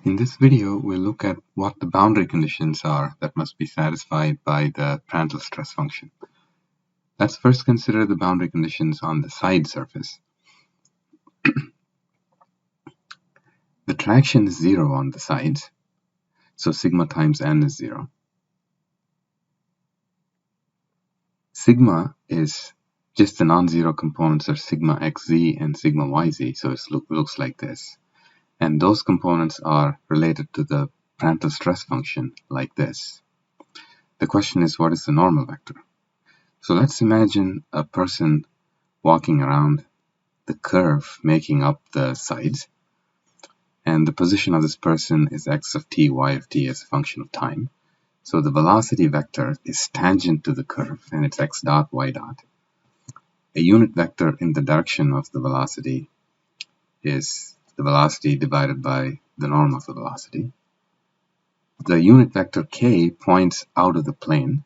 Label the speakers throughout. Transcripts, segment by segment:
Speaker 1: In this video, we'll look at what the boundary conditions are that must be satisfied by the Prandtl stress function. Let's first consider the boundary conditions on the side surface. The traction is 0 on the sides, so sigma times n is 0. Sigma is just the non-zero components are sigma xz and sigma yz, so it looks like this. And those components are related to the Prandtl stress function like this. The question is, what is the normal vector? So let's imagine a person walking around the curve making up the sides, and the position of this person is x of t, y of t as a function of time. So the velocity vector is tangent to the curve, and it's x dot, y dot. A unit vector in the direction of the velocity is the velocity divided by the norm of the velocity. The unit vector k points out of the plane.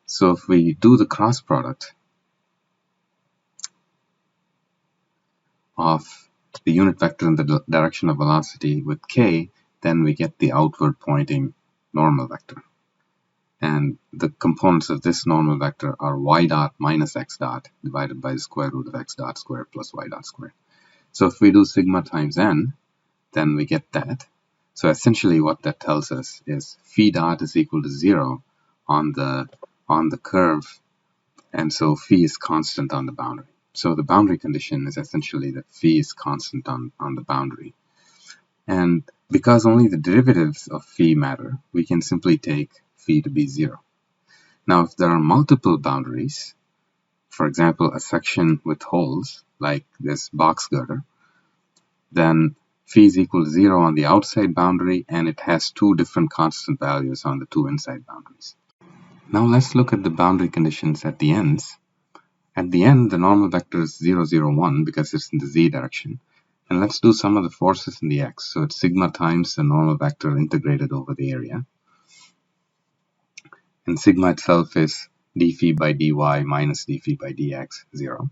Speaker 1: So if we do the cross product of the unit vector in the direction of velocity with k, then we get the outward pointing normal vector. And the components of this normal vector are y dot minus x dot divided by the square root of x dot squared plus y dot squared. So if we do sigma times n, then we get that. So essentially what that tells us is phi dot is equal to 0 on the curve, and so phi is constant on the boundary. So the boundary condition is essentially that phi is constant on the boundary. And because only the derivatives of phi matter, we can simply take phi to be 0. Now if there are multiple boundaries, for example a section with holes like this box girder, then phi is equal to 0 on the outside boundary, and it has two different constant values on the two inside boundaries. Now let's look at the boundary conditions at the ends. At the end, the normal vector is 0, 0, 1 because it's in the z direction. And let's do some of the forces in the x. So it's sigma times the normal vector integrated over the area. And sigma itself is d phi by dy minus d phi by dx, 0.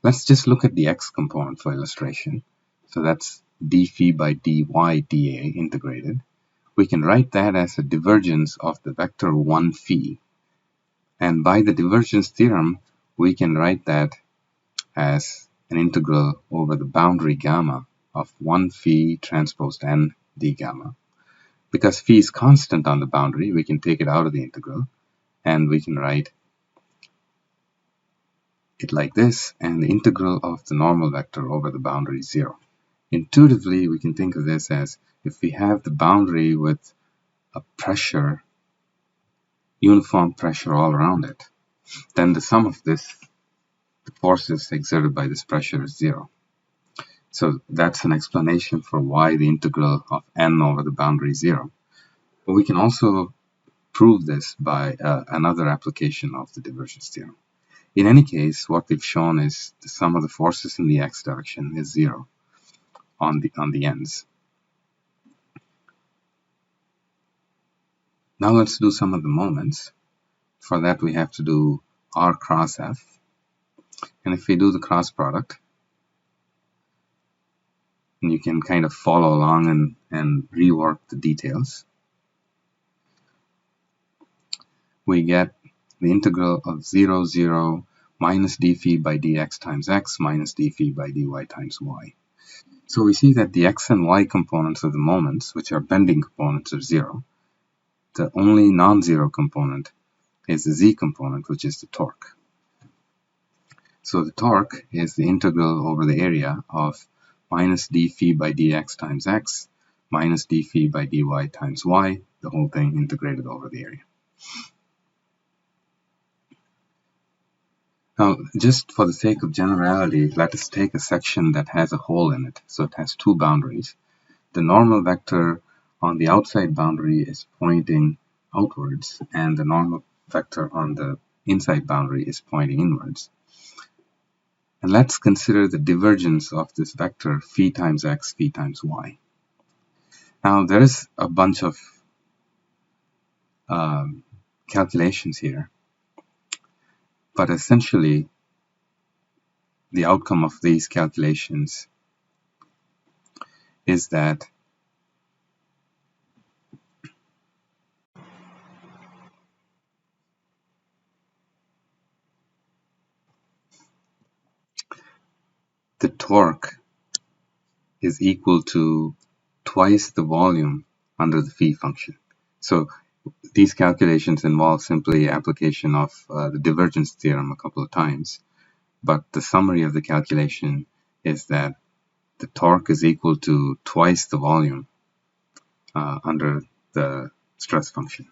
Speaker 1: Let's just look at the x component for illustration. So that's d phi by dy dA integrated. We can write that as a divergence of the vector 1 phi. And by the divergence theorem, we can write that as an integral over the boundary gamma of 1 phi transposed n d gamma. Because phi is constant on the boundary, we can take it out of the integral, and we can write it like this, and the integral of the normal vector over the boundary is 0. Intuitively, we can think of this as if we have the boundary with a pressure, uniform pressure all around it, then the sum of this, the forces exerted by this pressure, is 0. So that's an explanation for why the integral of n over the boundary is 0. But we can also prove this by another application of the divergence theorem. In any case, what we've shown is the sum of the forces in the x direction is 0 on the ends. Now let's do some of the moments. For that we have to do r cross f. And if we do the cross product, and you can kind of follow along and rework the details, we get the integral of 0, 0 minus d phi by dx times x minus d phi by dy times y. So we see that the x and y components of the moments, which are bending components, are 0. The only non-zero component is the z component, which is the torque. So the torque is the integral over the area of minus d phi by dx times x minus d phi by dy times y, the whole thing integrated over the area. Now, just for the sake of generality, let us take a section that has a hole in it. So it has two boundaries. The normal vector on the outside boundary is pointing outwards, and the normal vector on the inside boundary is pointing inwards. And let's consider the divergence of this vector phi times x, phi times y. Now, there is a bunch of calculations here, but essentially the outcome of these calculations is that the torque is equal to twice the volume under the phi function. So these calculations involve simply application of the divergence theorem a couple of times, but the summary of the calculation is that the torque is equal to twice the volume under the stress function.